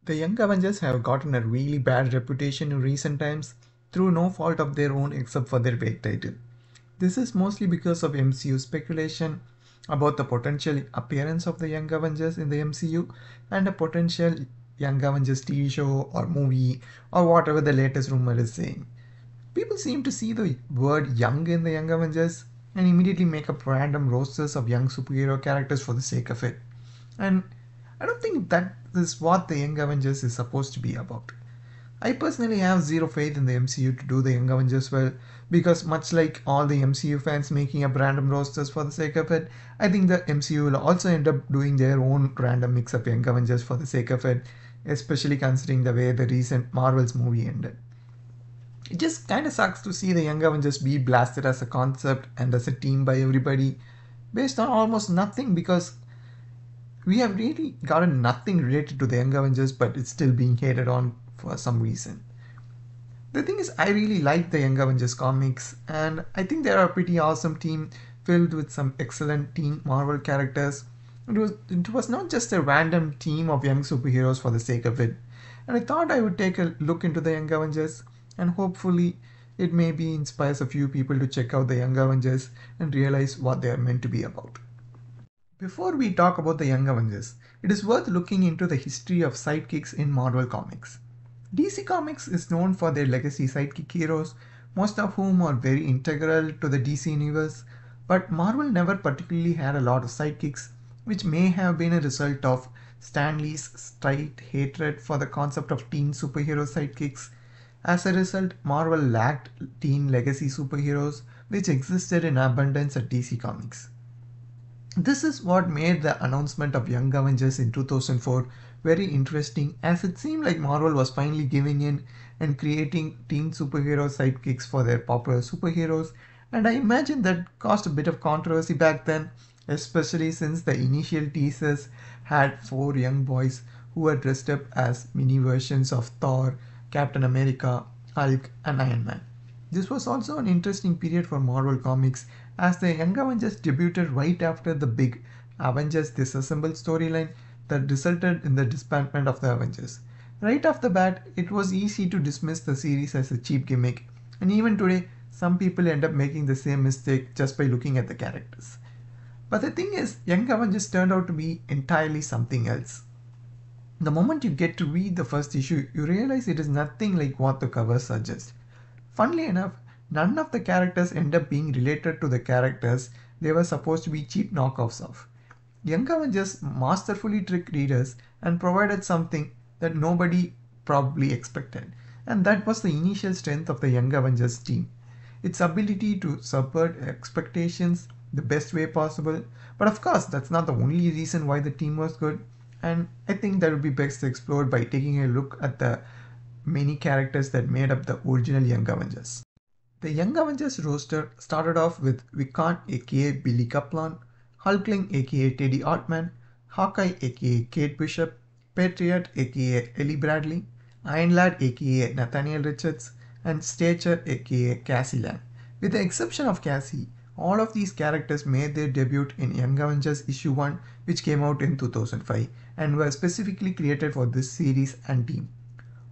The Young Avengers have gotten a really bad reputation in recent times through no fault of their own except for their vague title. This is mostly because of MCU speculation about the potential appearance of the Young Avengers in the MCU and a potential Young Avengers TV show or movie or whatever the latest rumor is saying. People seem to see the word young in the Young Avengers and immediately make up random rosters of young superhero characters for the sake of it. And I don't think that is what the Young Avengers is supposed to be about. I personally have zero faith in the MCU to do the Young Avengers well because, much like all the MCU fans making up random rosters for the sake of it, I think the MCU will also end up doing their own random mix up Young Avengers for the sake of it, especially considering the way the recent Marvel's movie ended. It just kind of sucks to see the Young Avengers be blasted as a concept and as a team by everybody based on almost nothing because we have really gotten nothing related to the Young Avengers, but it's still being hated on for some reason. The thing is, I really like the Young Avengers comics, and I think they're a pretty awesome team filled with some excellent teen Marvel characters. It was not just a random team of young superheroes for the sake of it. And I thought I would take a look into the Young Avengers, and hopefully, it maybe inspires a few people to check out the Young Avengers and realize what they are meant to be about. Before we talk about the Young Avengers, it is worth looking into the history of sidekicks in Marvel Comics. DC Comics is known for their legacy sidekick heroes, most of whom are very integral to the DC universe, but Marvel never particularly had a lot of sidekicks, which may have been a result of Stan Lee's straight hatred for the concept of teen superhero sidekicks. As a result, Marvel lacked teen legacy superheroes, which existed in abundance at DC Comics. This is what made the announcement of Young Avengers in 2004 very interesting, as it seemed like Marvel was finally giving in and creating teen superhero sidekicks for their popular superheroes, and I imagine that caused a bit of controversy back then, especially since the initial teasers had four young boys who were dressed up as mini versions of Thor, Captain America, Hulk, and Iron Man. This was also an interesting period for Marvel Comics as the Young Avengers debuted right after the big Avengers Disassembled storyline that resulted in the disbandment of the Avengers. Right off the bat, it was easy to dismiss the series as a cheap gimmick, and even today, some people end up making the same mistake just by looking at the characters. But the thing is, Young Avengers turned out to be entirely something else. The moment you get to read the first issue, you realize it is nothing like what the cover suggests. Funnily enough, none of the characters end up being related to the characters they were supposed to be cheap knockoffs of. Young Avengers masterfully tricked readers and provided something that nobody probably expected, and that was the initial strength of the Young Avengers team. Its ability to subvert expectations the best way possible, but of course, that's not the only reason why the team was good, and I think that would be best explored by taking a look at the many characters that made up the original Young Avengers. The Young Avengers roster started off with Wiccan aka Billy Kaplan, Hulkling aka Teddy Altman, Hawkeye aka Kate Bishop, Patriot aka Ellie Bradley, Iron Lad aka Nathaniel Richards, and Stature aka Cassie Lang. With the exception of Cassie, all of these characters made their debut in Young Avengers issue 1, which came out in 2005 and were specifically created for this series and team.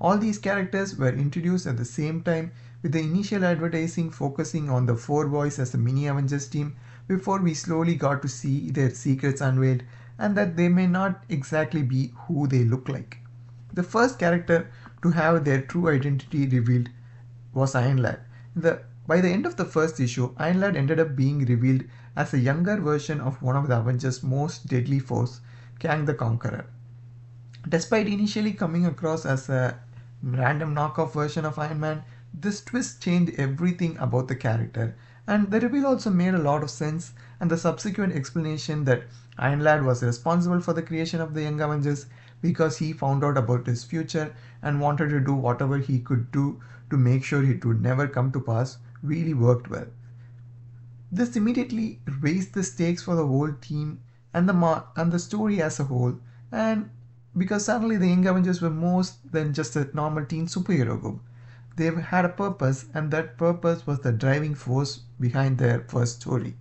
All these characters were introduced at the same time, with the initial advertising focusing on the four boys as a mini Avengers team before we slowly got to see their secrets unveiled and that they may not exactly be who they look like. The first character to have their true identity revealed was Iron Lad. By the end of the first issue, Iron Lad ended up being revealed as a younger version of one of the Avengers' most deadly foes, Kang the Conqueror. Despite initially coming across as a random knockoff version of Iron Man, this twist changed everything about the character, and the reveal also made a lot of sense. And the subsequent explanation that Iron Lad was responsible for the creation of the Young Avengers because he found out about his future and wanted to do whatever he could do to make sure it would never come to pass really worked well. This immediately raised the stakes for the whole team and the story as a whole, and because suddenly the Young Avengers were more than just a normal teen superhero group. They had a purpose, and that purpose was the driving force behind their first story.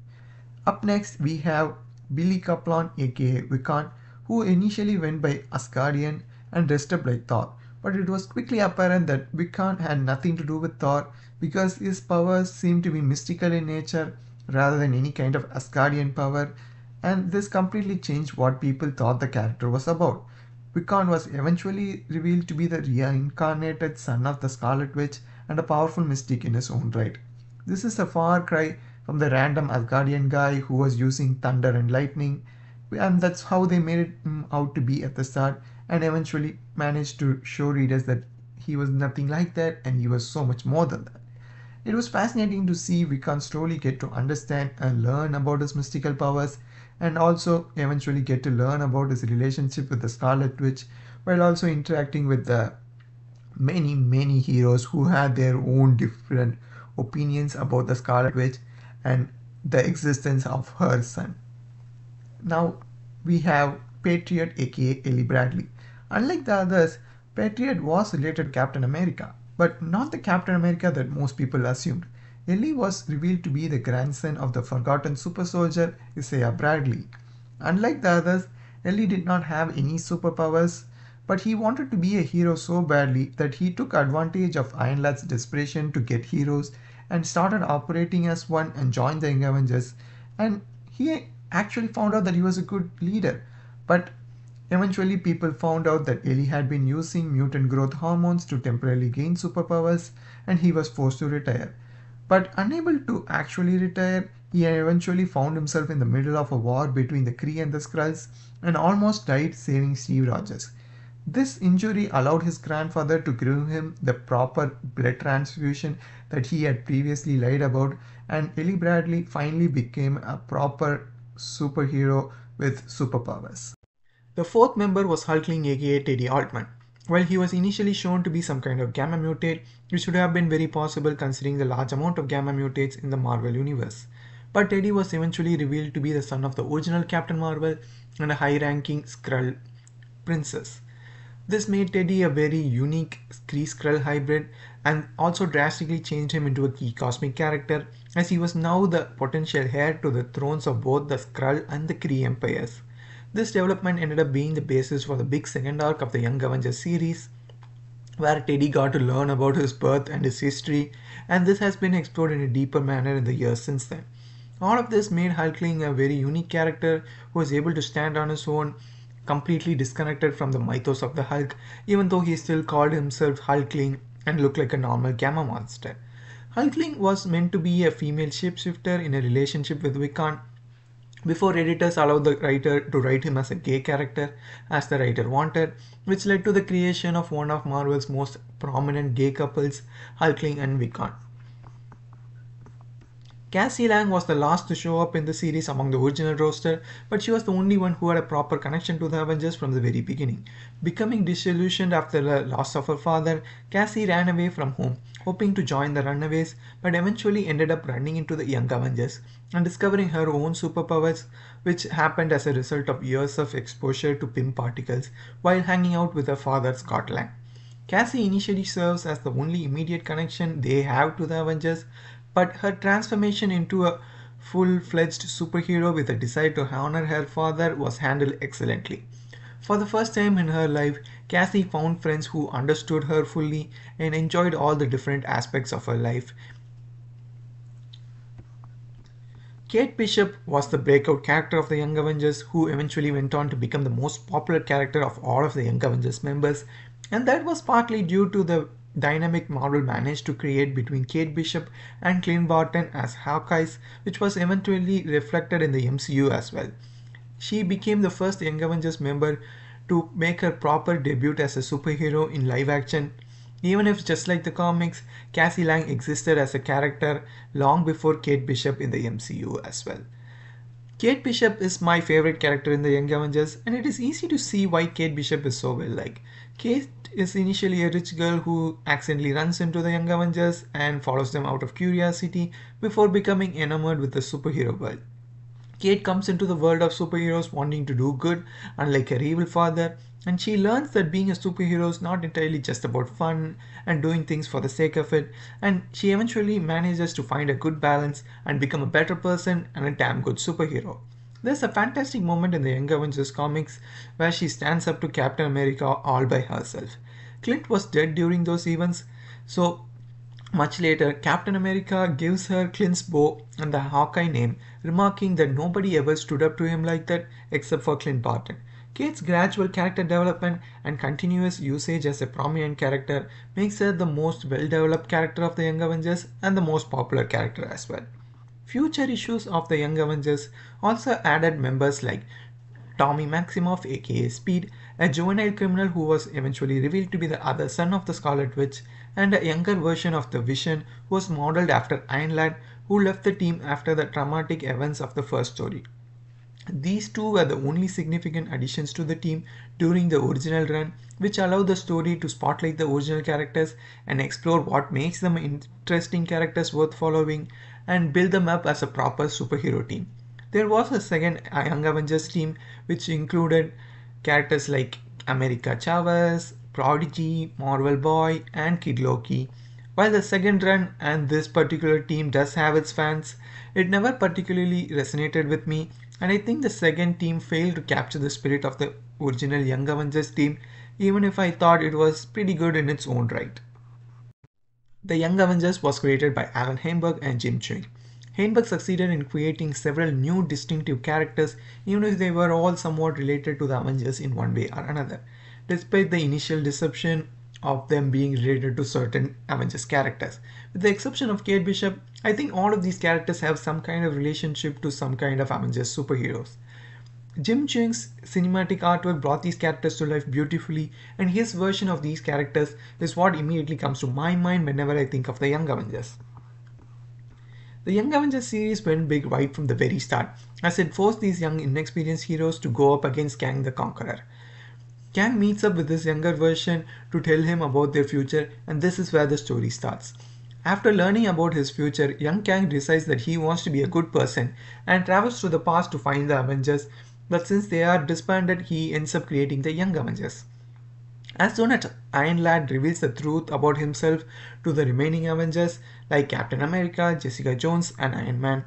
Up next, we have Billy Kaplan aka Wiccan, who initially went by Asgardian and dressed up like Thor. But it was quickly apparent that Wiccan had nothing to do with Thor because his powers seemed to be mystical in nature rather than any kind of Asgardian power, and this completely changed what people thought the character was about. Wiccan was eventually revealed to be the reincarnated son of the Scarlet Witch and a powerful mystic in his own right. This is a far cry from the random Asgardian guy who was using thunder and lightning, and that's how they made him out to be at the start, and eventually managed to show readers that he was nothing like that and he was so much more than that. It was fascinating to see Wiccan slowly get to understand and learn about his mystical powers, and also eventually get to learn about his relationship with the Scarlet Witch, while also interacting with the many heroes who had their own different opinions about the Scarlet Witch and the existence of her son. Now we have Patriot aka Ellie Bradley. Unlike the others, Patriot was related to Captain America, but not the Captain America that most people assumed. Ellie was revealed to be the grandson of the forgotten super soldier Isaiah Bradley. Unlike the others, Ellie did not have any superpowers, but he wanted to be a hero so badly that he took advantage of Iron Lad's desperation to get heroes and started operating as one and joined the Young Avengers. And he actually found out that he was a good leader. But eventually, people found out that Ellie had been using mutant growth hormones to temporarily gain superpowers, and he was forced to retire. But unable to actually retire, he eventually found himself in the middle of a war between the Kree and the Skrulls and almost died saving Steve Rogers. This injury allowed his grandfather to give him the proper blood transfusion that he had previously lied about, and Ellie Bradley finally became a proper superhero with superpowers. The fourth member was Hulkling aka Teddy Altman. While he was initially shown to be some kind of gamma mutate, which would have been very possible considering the large amount of gamma mutates in the Marvel universe. But Teddy was eventually revealed to be the son of the original Captain Marvel and a high-ranking Skrull princess. This made Teddy a very unique Kree-Skrull hybrid and also drastically changed him into a key cosmic character, as he was now the potential heir to the thrones of both the Skrull and the Kree empires. This development ended up being the basis for the big second arc of the Young Avengers series, where Teddy got to learn about his birth and his history, and this has been explored in a deeper manner in the years since then. All of this made Hulkling a very unique character who was able to stand on his own, completely disconnected from the mythos of the Hulk, even though he still called himself Hulkling and looked like a normal gamma monster. Hulkling was meant to be a female shapeshifter in a relationship with Wiccan before editors allowed the writer to write him as a gay character as the writer wanted, which led to the creation of one of Marvel's most prominent gay couples, Hulkling and Wiccan. Cassie Lang was the last to show up in the series among the original roster, but she was the only one who had a proper connection to the Avengers from the very beginning. Becoming disillusioned after the loss of her father, Cassie ran away from home, hoping to join the Runaways, but eventually ended up running into the Young Avengers and discovering her own superpowers, which happened as a result of years of exposure to PIM particles while hanging out with her father Scott Lang. Cassie initially serves as the only immediate connection they have to the Avengers, but her transformation into a full-fledged superhero with a desire to honor her father was handled excellently. For the first time in her life, Cassie found friends who understood her fully and enjoyed all the different aspects of her life. Kate Bishop was the breakout character of the Young Avengers, who eventually went on to become the most popular character of all of the Young Avengers members, and that was partly due to the dynamic Marvel managed to create between Kate Bishop and Clint Barton as Hawkeyes, which was eventually reflected in the MCU as well. She became the first Young Avengers member to make her proper debut as a superhero in live action, even if just like the comics, Cassie Lang existed as a character long before Kate Bishop in the MCU as well. Kate Bishop is my favorite character in the Young Avengers, and it is easy to see why Kate Bishop is so well liked. Kate is initially a rich girl who accidentally runs into the Young Avengers and follows them out of curiosity before becoming enamored with the superhero world. Kate comes into the world of superheroes wanting to do good, unlike her evil father, and she learns that being a superhero is not entirely just about fun and doing things for the sake of it, and she eventually manages to find a good balance and become a better person and a damn good superhero. There's a fantastic moment in the Young Avengers comics where she stands up to Captain America all by herself. Clint was dead during those events, so much later, Captain America gives her Clint's bow and the Hawkeye name, remarking that nobody ever stood up to him like that except for Clint Barton. Kate's gradual character development and continuous usage as a prominent character makes her the most well developed character of the Young Avengers and the most popular character as well. Future issues of the Young Avengers also added members like Tommy Maximoff, aka Speed, a juvenile criminal who was eventually revealed to be the other son of the Scarlet Witch, and a younger version of the Vision who was modeled after Iron Lad, who left the team after the traumatic events of the first story. These two were the only significant additions to the team during the original run, which allowed the story to spotlight the original characters and explore what makes them interesting characters worth following and build them up as a proper superhero team. There was a second Young Avengers team which included characters like America Chavez, Prodigy, Marvel Boy, and Kid Loki. While the second run and this particular team does have its fans, it never particularly resonated with me, and I think the second team failed to capture the spirit of the original Young Avengers team, even if I thought it was pretty good in its own right. The Young Avengers was created by Alan Heinberg and Jim Cheung. Heinberg succeeded in creating several new distinctive characters, even if they were all somewhat related to the Avengers in one way or another. Despite the initial deception of them being related to certain Avengers characters. With the exception of Kate Bishop, I think all of these characters have some kind of relationship to some kind of Avengers superheroes. Jim Cheung's cinematic artwork brought these characters to life beautifully, and his version of these characters is what immediately comes to my mind whenever I think of the Young Avengers. The Young Avengers series went big right from the very start, as it forced these young inexperienced heroes to go up against Kang the Conqueror. Kang meets up with his younger version to tell him about their future, and this is where the story starts. After learning about his future, young Kang decides that he wants to be a good person and travels to the past to find the Avengers, but since they are disbanded, he ends up creating the Young Avengers. As soon as Iron Lad reveals the truth about himself to the remaining Avengers, like Captain America, Jessica Jones, and Iron Man,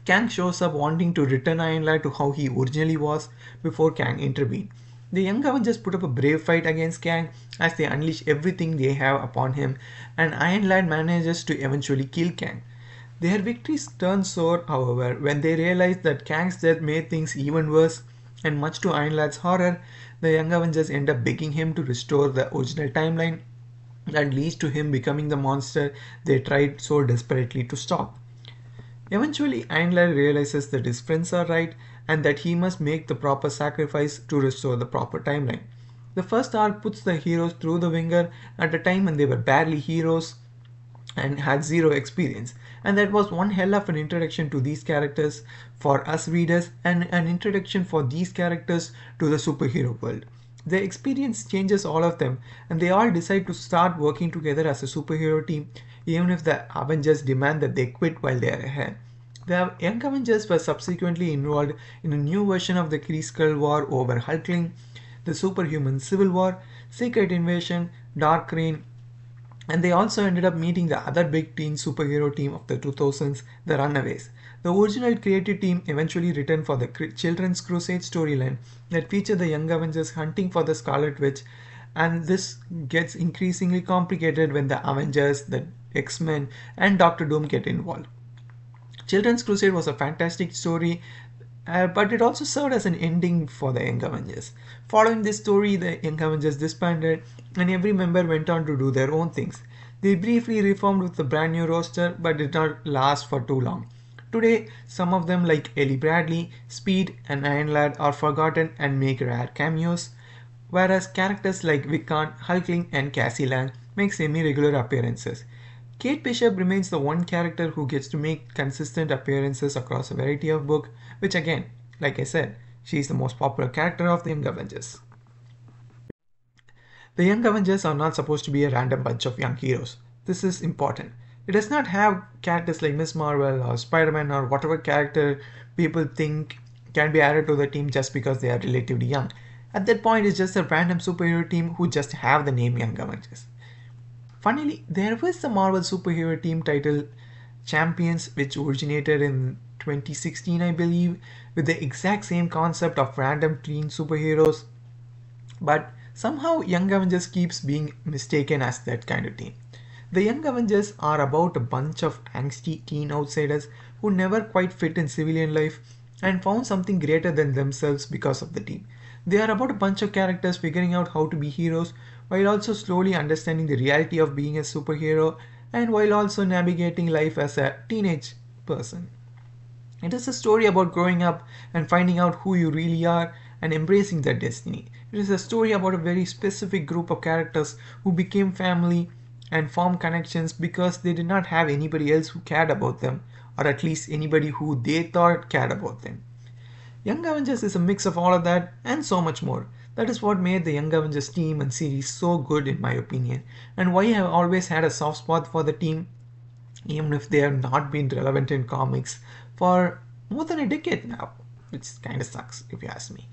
Kang shows up wanting to return Iron Lad to how he originally was before Kang intervened. The Young Avengers put up a brave fight against Kang as they unleash everything they have upon him, and Iron Lad manages to eventually kill Kang. Their victories turn sour, however, when they realize that Kang's death made things even worse, and much to Iron Lad's horror, the Young Avengers end up begging him to restore the original timeline that leads to him becoming the monster they tried so desperately to stop. Eventually, Iron Lad realizes that his friends are right and that he must make the proper sacrifice to restore the proper timeline. The first arc puts the heroes through the ringer at a time when they were barely heroes and had zero experience, and that was one hell of an introduction to these characters for us readers and an introduction for these characters to the superhero world. The experience changes all of them, and they all decide to start working together as a superhero team, even if the Avengers demand that they quit while they are ahead. The Young Avengers were subsequently involved in a new version of the Kree Skrull War over Hulkling, the Superhuman Civil War, Secret Invasion, Dark Reign, and they also ended up meeting the other big teen superhero team of the 2000s, the Runaways. The original creative team eventually returned for the Children's Crusade storyline that featured the Young Avengers hunting for the Scarlet Witch, and this gets increasingly complicated when the Avengers, the X-Men, and Doctor Doom get involved. Children's Crusade was a fantastic story, but it also served as an ending for the Young Avengers. Following this story, the Young Avengers disbanded, and every member went on to do their own things. They briefly reformed with a brand new roster, but did not last for too long. Today, some of them like Ellie Bradley, Speed, and Iron Lad are forgotten and make rare cameos, whereas characters like Wiccan, Hulkling, and Cassie Lang make semi-regular appearances. Kate Bishop remains the one character who gets to make consistent appearances across a variety of books, which again, like I said, she is the most popular character of the Young Avengers. The Young Avengers are not supposed to be a random bunch of young heroes. This is important. It does not have characters like Miss Marvel or Spider-Man or whatever character people think can be added to the team just because they are relatively young. At that point, it's just a random superhero team who just have the name Young Avengers. Funnily, there was a Marvel superhero team titled Champions which originated in 2016, I believe, with the exact same concept of random teen superheroes. But somehow Young Avengers keeps being mistaken as that kind of team. The Young Avengers are about a bunch of angsty teen outsiders who never quite fit in civilian life and found something greater than themselves because of the team. They are about a bunch of characters figuring out how to be heroes while also slowly understanding the reality of being a superhero and while also navigating life as a teenage person. It is a story about growing up and finding out who you really are and embracing that destiny. It is a story about a very specific group of characters who became family and formed connections because they did not have anybody else who cared about them, or at least anybody who they thought cared about them. Young Avengers is a mix of all of that and so much more. That is what made the Young Avengers team and series so good, in my opinion, and why I have always had a soft spot for the team, even if they have not been relevant in comics for more than a decade now, which kind of sucks if you ask me.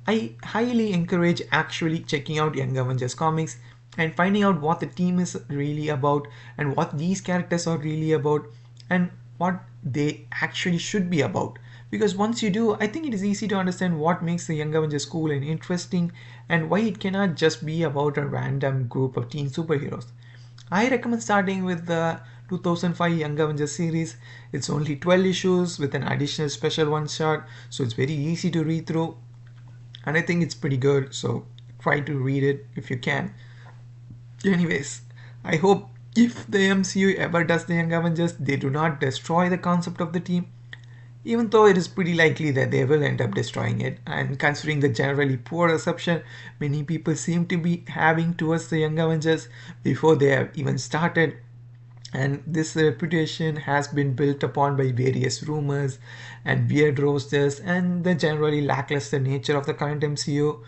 I highly encourage actually checking out Young Avengers comics and finding out what the team is really about and what these characters are really about and what they actually should be about. Because once you do, I think it is easy to understand what makes the Young Avengers cool and interesting and why it cannot just be about a random group of teen superheroes. I recommend starting with the 2005 Young Avengers series. It's only 12 issues with an additional special one shot, so it's very easy to read through and I think it's pretty good, so try to read it if you can. Anyways, I hope if the MCU ever does the Young Avengers, they do not destroy the concept of the team, even though it is pretty likely that they will end up destroying it. And considering the generally poor reception many people seem to be having towards the Young Avengers before they have even started, and this reputation has been built upon by various rumors and weird rosters and the generally lackluster nature of the current MCU.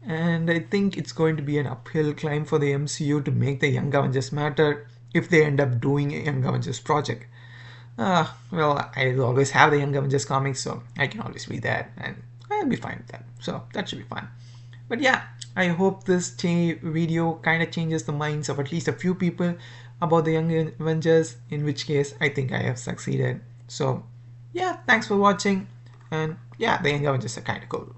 And I think it's going to be an uphill climb for the MCU to make the Young Avengers matter if they end up doing a Young Avengers project. Well, I always have the Young Avengers comics, so I can always read that and I'll be fine with that. So that should be fun. But yeah, I hope this video kind of changes the minds of at least a few people about the Young Avengers, in which case I think I have succeeded. So yeah, thanks for watching, and yeah, the Young Avengers are kind of cool.